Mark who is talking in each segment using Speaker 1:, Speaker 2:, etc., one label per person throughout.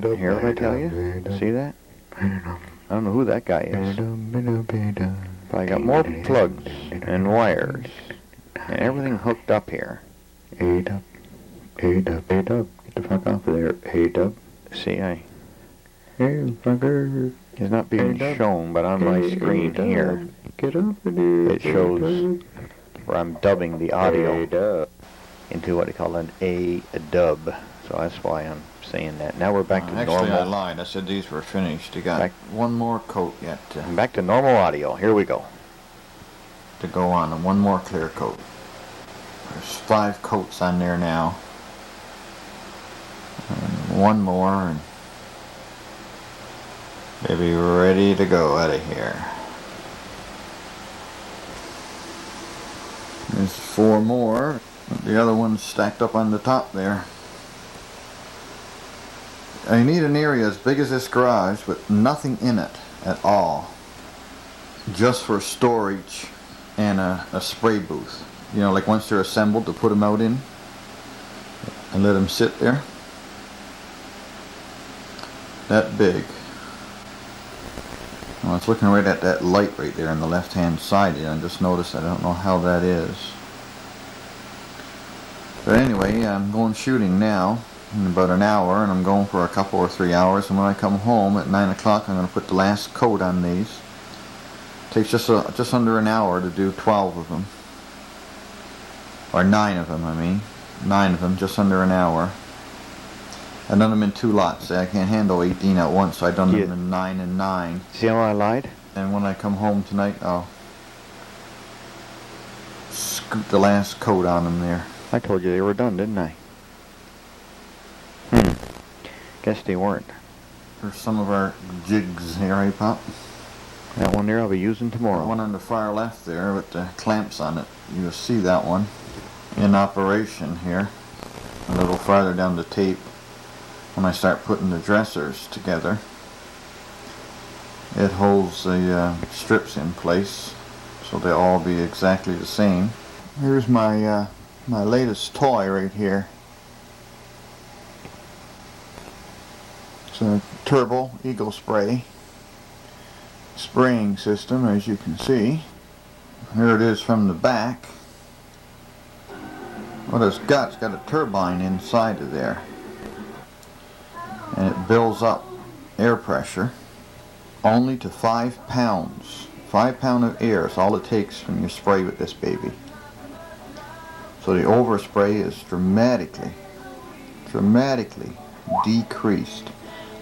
Speaker 1: Hear what I tell you? See that? I don't know who that guy is. But I got more plugs and wires and everything hooked up here.
Speaker 2: A-dub. A-dub. A-dub. Get the fuck off of there. A-dub.
Speaker 1: See,
Speaker 2: Hey, fucker.
Speaker 1: it's not being shown, but on my screen here,
Speaker 2: Get off of there.
Speaker 1: it shows where I'm dubbing the audio into what they call an A-dub. So that's why I'm saying that. Now we're back to
Speaker 3: Actually, I
Speaker 1: normal.
Speaker 3: lied. I said these were finished. You got
Speaker 1: Back-
Speaker 3: one more coat yet
Speaker 1: Back to normal audio. Here we go.
Speaker 3: to go on, and one more clear coat. There's 5 coats on there now. And one more, and they'll be ready to go out of here. There's 4 more. The other one's stacked up on the top there. I need an area as big as this garage with nothing in it at all. Just for storage and a spray booth. You know, like once they're assembled, to put them out in and let them sit there. That big. I was looking right at that light right there on the left hand side, and I just noticed I don't know how that is. But anyway, I'm going shooting now in about an hour, and I'm going for a couple or 3 hours, and when I come home at 9 o'clock I'm going to put the last coat on these. Takes just under an hour to do 12 of them. Or 9 of them, I mean. 9 of them, just under an hour. I've done them in 2 lots. I can't handle 18 at once, so I've done them in 9 and 9.
Speaker 1: See how I lied?
Speaker 3: And when I come home tonight, I'll scoop the last coat on them there.
Speaker 1: I told you they were done, didn't I? Guess they weren't.
Speaker 3: For some of our jigs here, eh, Pop?
Speaker 1: That one there I'll be using tomorrow.
Speaker 3: One on the far left there with the clamps on it. You'll see that one in operation here. A little farther down the tape when I start putting the dressers together. It holds the strips in place so they'll all be exactly the same. Here's my my latest toy right here. It's a Turbo Eagle Spray spraying system, as you can see. Here it is from the back. What it's got a turbine inside of there, and it builds up air pressure only to 5 pounds. 5 pounds of air is all it takes when you spray with this baby. So the overspray is dramatically decreased.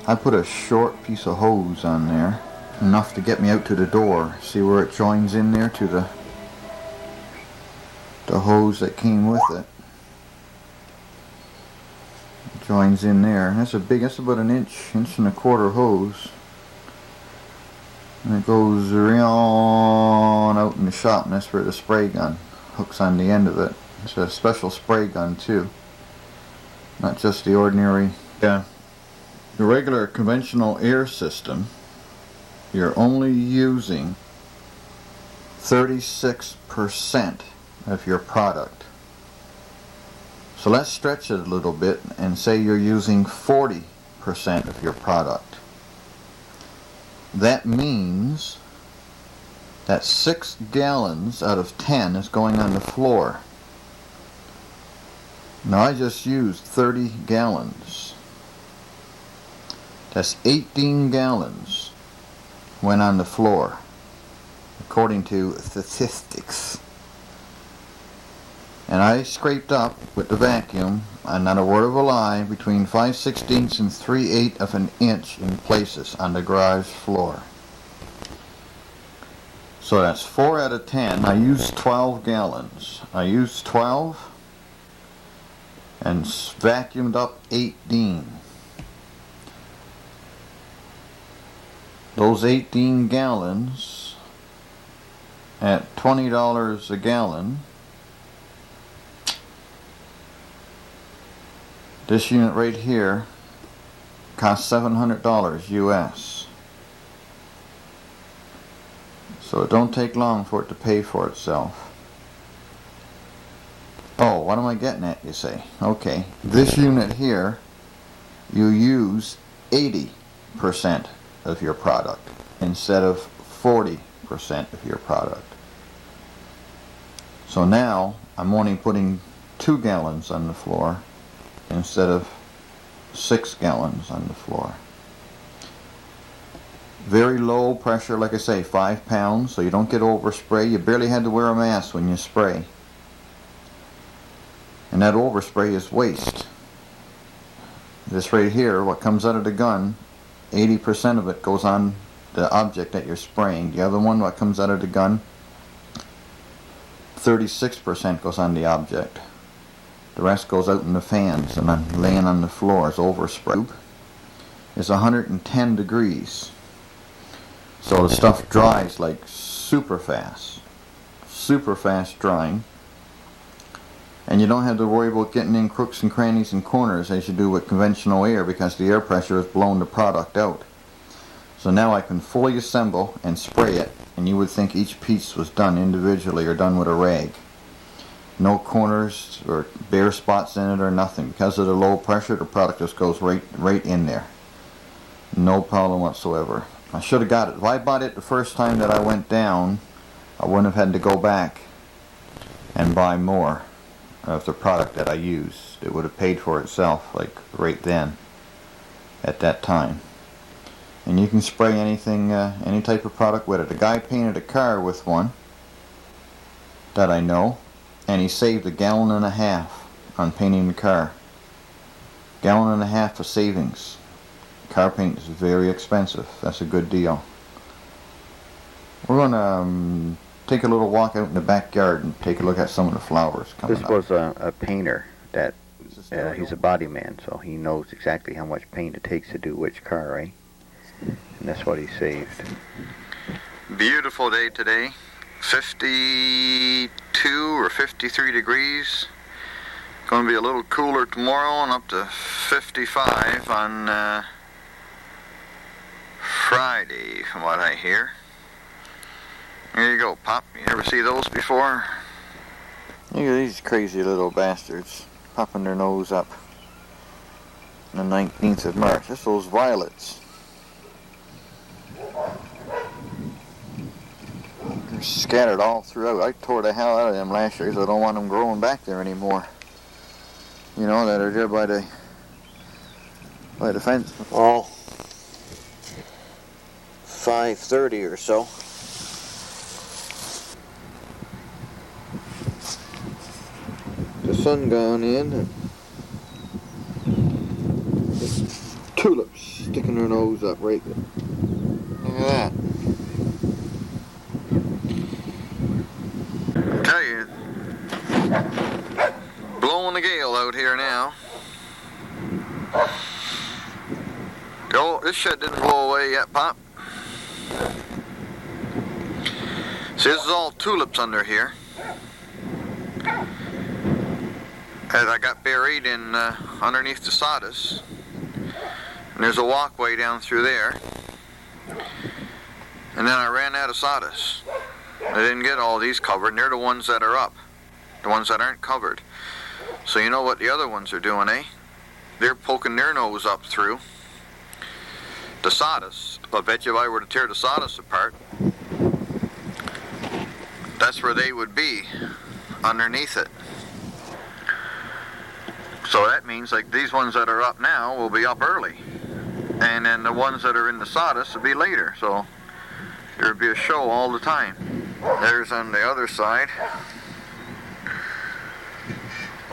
Speaker 3: I put a short piece of hose on there, enough to get me out to the door. See where it joins in there to the hose that came with it. It joins in there. That's about an inch and a quarter hose. And it goes around out in the shop, and that's where the spray gun hooks on the end of it. It's a special spray gun too, not just the ordinary. The regular conventional air system, you're only using 36% of your product. So let's stretch it a little bit and say you're using 40% of your product. That means that 6 gallons out of 10 is going on the floor. Now I just used 30 gallons. That's 18 gallons went on the floor, according to statistics. And I scraped up with the vacuum, and not a word of a lie, between 5/16 and 3/8 of an inch in places on the garage floor. So that's 4 out of 10. I used 12 gallons. I used 12 and vacuumed up 18. Those 18 gallons at $20 a gallon. This unit right here costs $700 US. So it don't take long for it to pay for itself. Oh, what am I getting at, you say? Okay, this unit here, you use 80% of your product instead of 40% of your product. So now I'm only putting 2 gallons on the floor instead of 6 gallons on the floor. Very low pressure, like I say, 5 pounds, so you don't get overspray. You barely had to wear a mask when you spray. And that overspray is waste. This right here, what comes out of the gun, 80% of it goes on the object that you're spraying. The other one, what comes out of the gun, 36% goes on the object. The rest goes out in the fans and then laying on the floor as overspray. It's 110 degrees. So the stuff dries like super fast drying. And you don't have to worry about getting in crooks and crannies and corners as you do with conventional air, because the air pressure has blown the product out. So now I can fully assemble and spray it, and you would think each piece was done individually or done with a rag. No corners or bare spots in it or nothing. Because of the low pressure, the product just goes right in there. No problem whatsoever. I should have got it. If I bought it the first time that I went down, I wouldn't have had to go back and buy more of the product that I used. It would have paid for itself, like right then, at that time. And you can spray anything, any type of product with it. A guy painted a car with one that I know, and he saved $1.5 gallons on painting the car. $1.5 gallons of savings. Car paint is very expensive. That's a good deal. We're gonna take a little walk out in the backyard and take a look at some of the flowers coming
Speaker 1: This
Speaker 3: up.
Speaker 1: was a painter that he's a body man, so he knows exactly how much paint it takes to do which car, right? And that's what he saved. Beautiful day today. 52 or 53 degrees. Going to be a little cooler tomorrow and up to 55 on Friday, from what I hear. There you go, Pop. You ever see those before? Look at these crazy little bastards popping their nose up on the 19th of March. That's those violets. They're scattered all throughout. I tore the hell out of them last year because I don't want them growing back there anymore. You know, that are there by the fence. All 5:30 or so. The sun gone in and tulips sticking their nose up right there. Look at that. I tell you, blowing the gale out here now. Oh, this shit didn't blow away yet, Pop. See, this is all tulips under here. As I got buried in underneath the sawdust. And there's a walkway down through there. And then I ran out of sawdust. I didn't get all these covered, and they're the ones that are up. The ones that aren't covered. So you know what the other ones are doing, eh? They're poking their nose up through the sawdust. I bet you if I were to tear the sawdust apart, that's where they would be, underneath it. So that means like these ones that are up now will be up early. And then the ones that are in the sawdust will be later. So there'll be a show all the time. There's on the other side,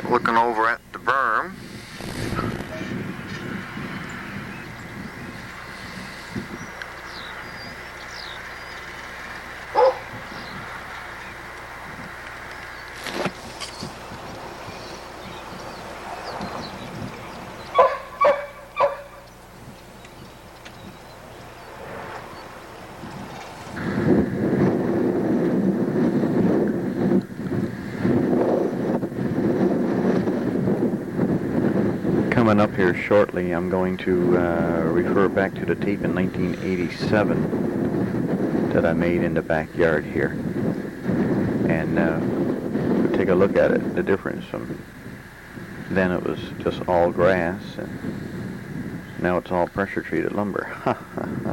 Speaker 1: looking over at the berm. Coming up here shortly, I'm going to refer back to the tape in 1987 that I made in the backyard here, and we'll take a look at it, the difference from then. It was just all grass, and Now it's all pressure treated lumber. Ha ha ha.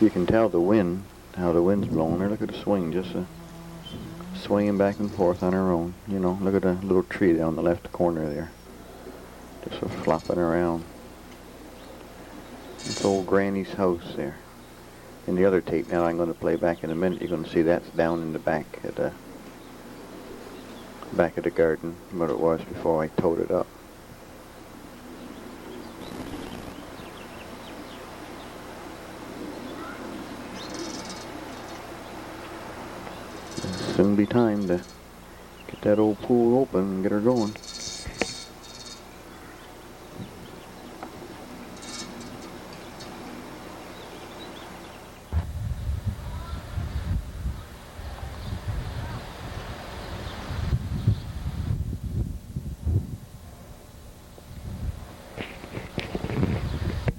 Speaker 1: You can tell the wind, how the wind's blowing there. Look at the swing, just swinging back and forth on her own. You know, look at the little tree down the left corner there. Just flopping around. It's old Granny's house there. In the other tape now I'm going to play back in a minute, you're going to see that's down in the back of the garden, what it was before I towed it up. It'll soon be time to get that old pool open and get her going.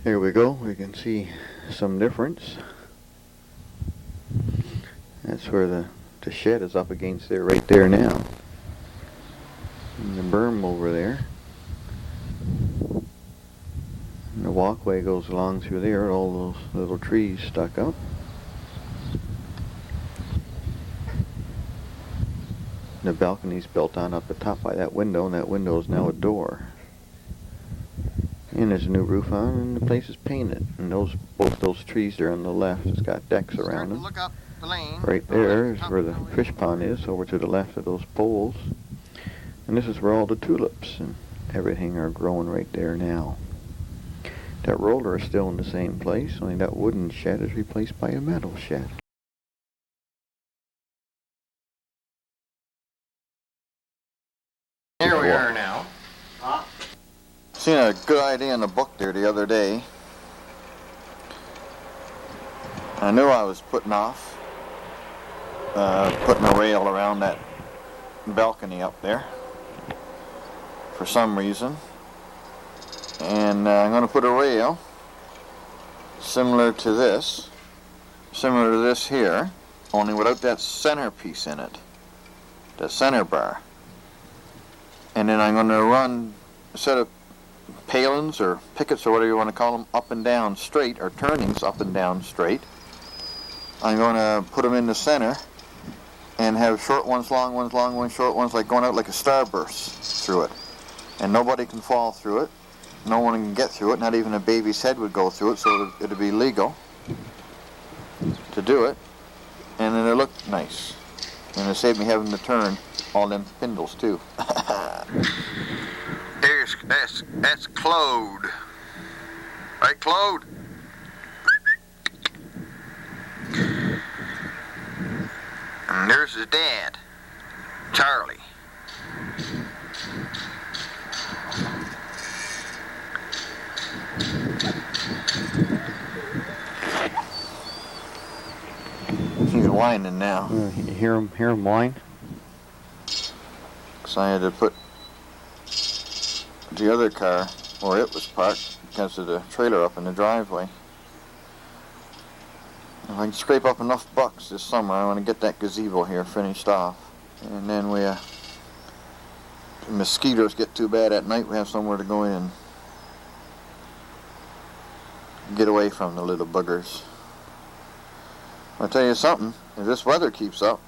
Speaker 1: Here we go, we can see some difference. That's where the shed is up against there, right there now. And the berm over there. And the walkway goes along through there, all those little trees stuck up. The balcony's built on up the top by that window, and that window is now a door. And there's a new roof on, and the place is painted. And both those trees there on the left has got decks around them.
Speaker 3: Look up the lane.
Speaker 1: Right there is where the fish pond is, over to the left of those poles. And this is where all the tulips and everything are growing right there now. That roller is still in the same place, only that wooden shed is replaced by a metal shed.
Speaker 3: Here we are now. Seen a good idea in the book there the other day. I knew I was putting off putting a rail around that balcony up there for some reason, and I'm going to put a rail similar to this here, only without that center piece in it, the center bar. And then I'm going to run a set of palings or pickets or whatever you want to call them up and down straight, or turnings up and down straight. I'm going to put them in the center and have short ones, long ones, long ones, short ones, like going out like a starburst through it. And nobody can fall through it. No one can get through it. Not even a baby's head would go through it, so it'd be legal to do it. And then it looked nice. And it saved me having to turn all them spindles too. That's Claude. Right, Claude? And there's his dad, Charlie. He's whining now.
Speaker 1: You hear him whine?
Speaker 3: So I had to put the other car where it was parked because of the trailer up in the driveway. If I can scrape up enough bucks this summer, I want to get that gazebo here finished off. And then the mosquitoes get too bad at night, we have somewhere to go in. Get away from the little buggers. I'll tell you something, if this weather keeps up,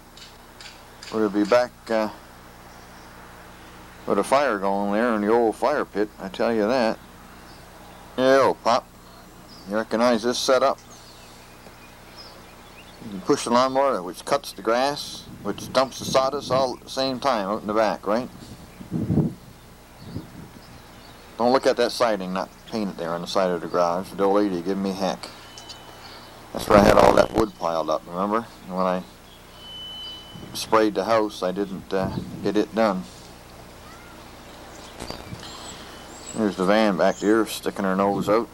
Speaker 3: we'll be back with a fire going there in the old fire pit, I tell you that. Yeah, old Pop, you recognize this setup? You can push the lawnmower, which cuts the grass, which dumps the sawdust all at the same time out in the back, right? Don't look at that siding, not painted there on the side of the garage. The old lady giving me heck. That's where I had all that wood piled up, remember? And when I sprayed the house, I didn't get it done. There's the van back there, sticking her nose out.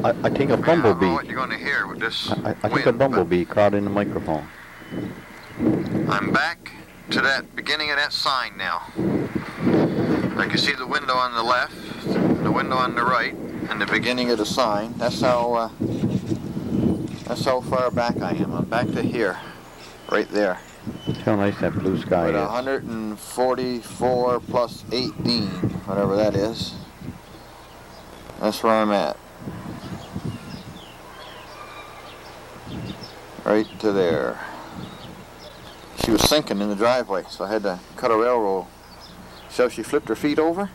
Speaker 1: I think a bumblebee.
Speaker 3: I don't know what you're going to hear with this
Speaker 1: I think a bumblebee caught in the microphone.
Speaker 3: I'm back to that beginning of that sign now. I can see the window on the left, the window on the right, and the beginning of the sign. That's how far back I am. I'm back to here, right there.
Speaker 1: See how nice that blue sky
Speaker 3: With
Speaker 1: is.
Speaker 3: 144 plus 18, whatever that is. That's where I'm at. Right to there. She was sinking in the driveway, so I had to cut a railroad. So she flipped her feet over.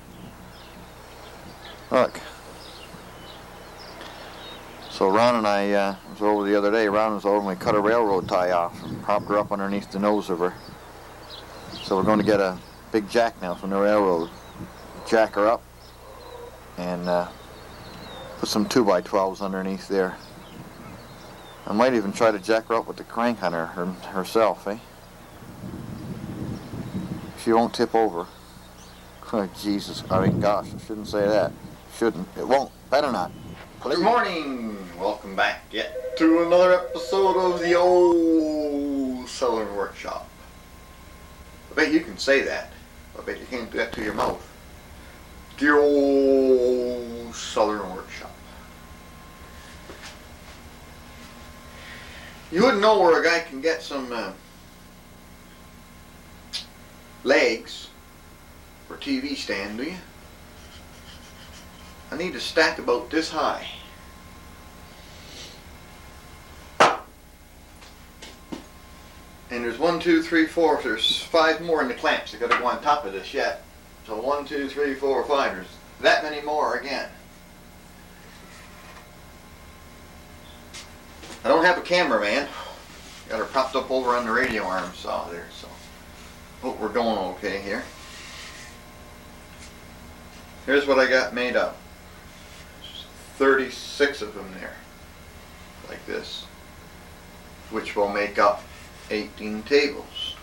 Speaker 3: Look. So Ron and I was over the other day. Ron was over and we cut a railroad tie off and propped her up underneath the nose of her. So we're going to get a big jack now from the railroad. Jack her up and put some 2x12s underneath there. I might even try to jack her up with the crank on her herself, eh? She won't tip over. Oh, Jesus. I mean, gosh, I shouldn't say that. Shouldn't. It won't. Better not. Good morning. Welcome back yet to another episode of the Old Southern Workshop. I bet you can say that. I bet you can't do that to your mouth. The Old Southern Workshop. You wouldn't know where a guy can get some legs for TV stand, do you? I need a stack about this high. And there's 1, 2, 3, 4. There's 5 more in the clamps that gotta go on top of this yet. So 1, 2, 3, 4, 5. There's that many more again. I don't have a cameraman. Got her propped up over on the radio arm saw there, so hope we're going okay here. Here's what I got made up. 36 of them there, like this, which will make up 18 tables.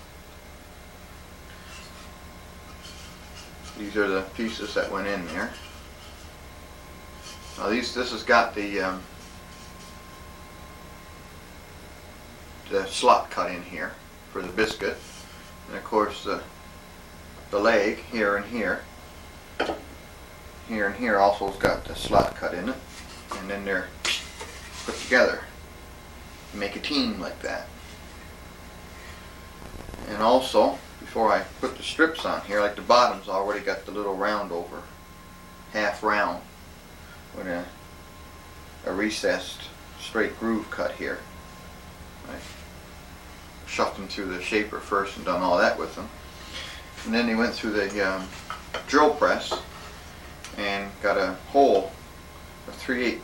Speaker 3: These are the pieces that went in there. Now this has got the slot cut in here for the biscuit, and of course the leg here and here. Here and here also has got the slot cut in it, and then they're put together to make a team like that. And also, before I put the strips on here, like the bottom's already got the little round over, half round, with a recessed straight groove cut here. I shoved them through the shaper first and done all that with them. And then they went through the drill press and got a hole, a 3/8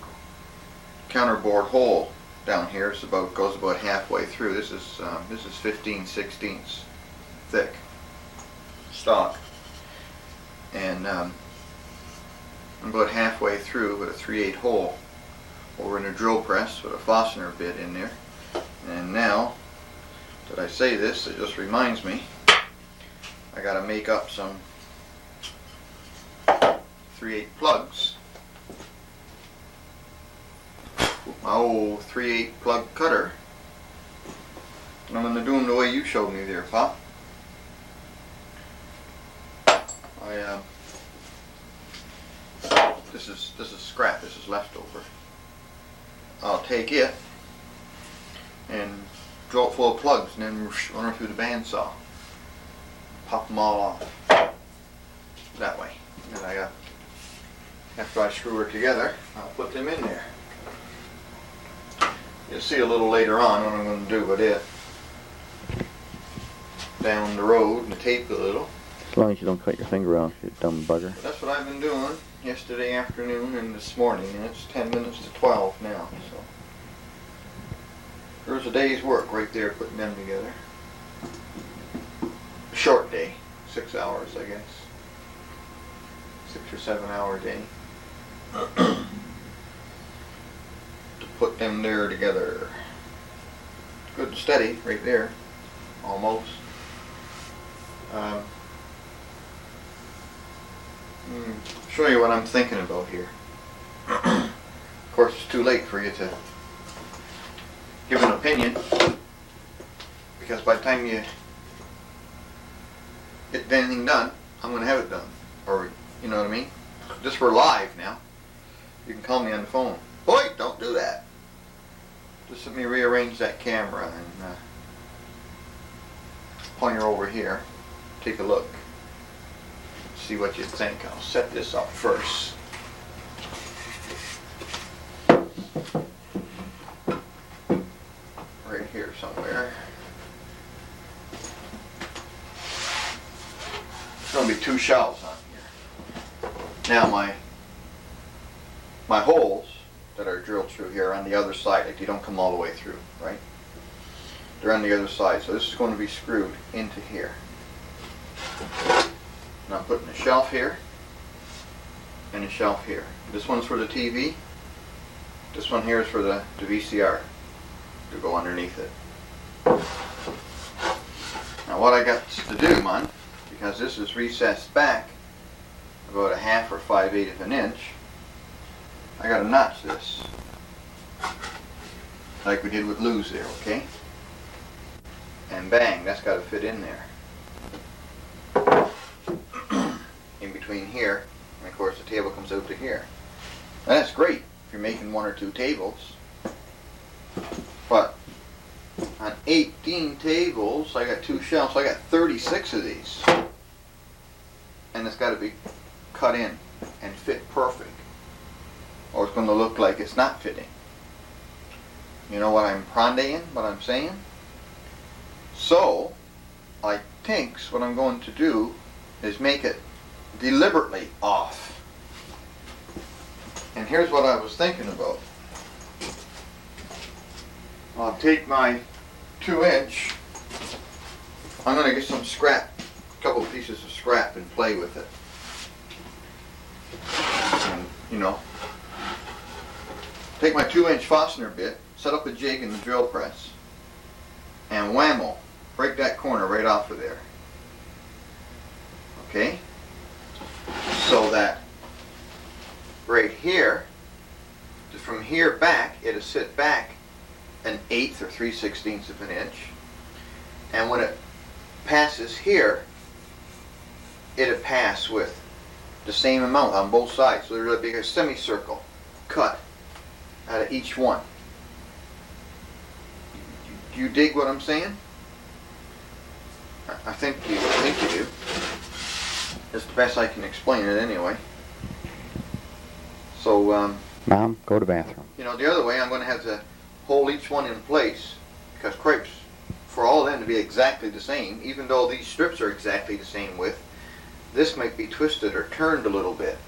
Speaker 3: counterbore hole down here. It's goes about halfway through. This is 15/16 thick stock, and I'm about halfway through with a 3/8 hole over in a drill press with a Forstner bit in there. And now that I say this, it just reminds me I got to make up some 3/8 plugs. My old 3/8 plug cutter. And I'm going to do them the way you showed me there, Pop. This is scrap. This is leftover. I'll take it and drill it full of plugs and then run her through the bandsaw. Pop them all off. That way. And after I screw her together, I'll put them in there. You'll see a little later on what I'm going to do with it. Down the road and tape a little.
Speaker 1: As long as you don't cut your finger off, you dumb bugger.
Speaker 3: But that's what I've been doing yesterday afternoon and this morning, and it's 10 minutes to 12 now. So there's a day's work right there putting them together. A short day, 6 hours, I guess. 6 or 7 hour day. To put them there together. Good and steady right there, almost. Show you what I'm thinking about here. Of course, it's too late for you to give an opinion, because by the time you get anything done, I'm going to have it done. Or, you know what I mean? Just we're live now. You can call me on the phone. Boy, don't do that. Just let me rearrange that camera and pointer over here. Take a look. See what you think. I'll set this up first. Right here somewhere. There's going to be 2 shelves on here. Now my holes that are drilled through here are on the other side. Like, you don't come all the way through, right? They're on the other side. So this is going to be screwed into here. And I'm putting a shelf here and a shelf here. This one's for the TV. This one here is for the VCR to go underneath it. Now what I got to do, man, because this is recessed back about 1/2 or 5/8 of an inch, I got to notch this like we did with Lou's there, okay? And bang, that's got to fit in there. In between here, and of course the table comes out to here. Now that's great if you're making 1 or 2 tables, but on 18 tables, I got 2 shelves, so I got 36 of these. And it's got to be cut in and fit perfect, or it's going to look like it's not fitting. You know what I'm prondaying, what I'm saying? So, I think what I'm going to do is make it deliberately off. And here's what I was thinking about. I'll take my 2-inch, I'm going to get some scrap, a couple of pieces of scrap, and play with it. And, you know, take my 2-inch Forstner bit, set up a jig in the drill press, and whammo, break that corner right off of there. Okay? So that right here, from here back, it'll sit back 1/8 or 3/16 of an inch, and when it passes here, it'll pass with the same amount on both sides. So there'll be a semicircle cut out of each one. Do you dig what I'm saying? I think you do. It's the best I can explain it anyway. So,
Speaker 1: Mom, go to the bathroom.
Speaker 3: you know, the other way, I'm going to have to hold each one in place, because crepes, for all of them to be exactly the same, even though these strips are exactly the same width, this might be twisted or turned a little bit,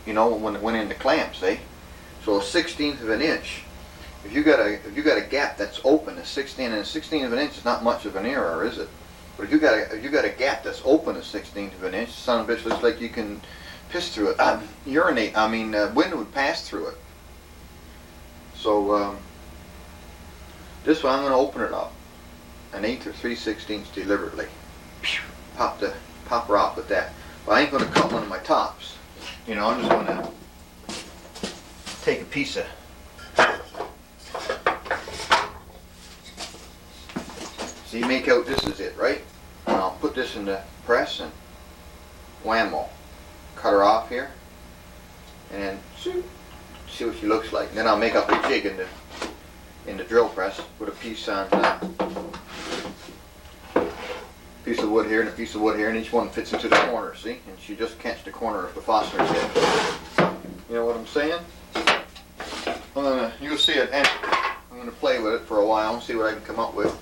Speaker 3: you know, when it went into clamps, eh? So 1/16 of an inch, if you got a gap that's open, a 1/16 of an inch is not much of an error, is it? But if you got a gap that's open 1/16 of an inch, son of a bitch, looks like you can piss through it. Wind would pass through it. So this one I'm going to open it up 1/8 or 3/16 deliberately. Pop her off with that. But I ain't going to cut one of my tops. You know, I'm just going to take a piece of so you make out this is it, right? And I'll put this in the press and whammo. Cut her off here. And then see what she looks like. And then I'll make up a jig in the drill press. Put a piece on piece of wood here and a piece of wood here, and each one fits into the corner, see? And she just catch the corner of the Forstner head. You know what I'm saying? You'll see it, and I'm gonna play with it for a while and see what I can come up with.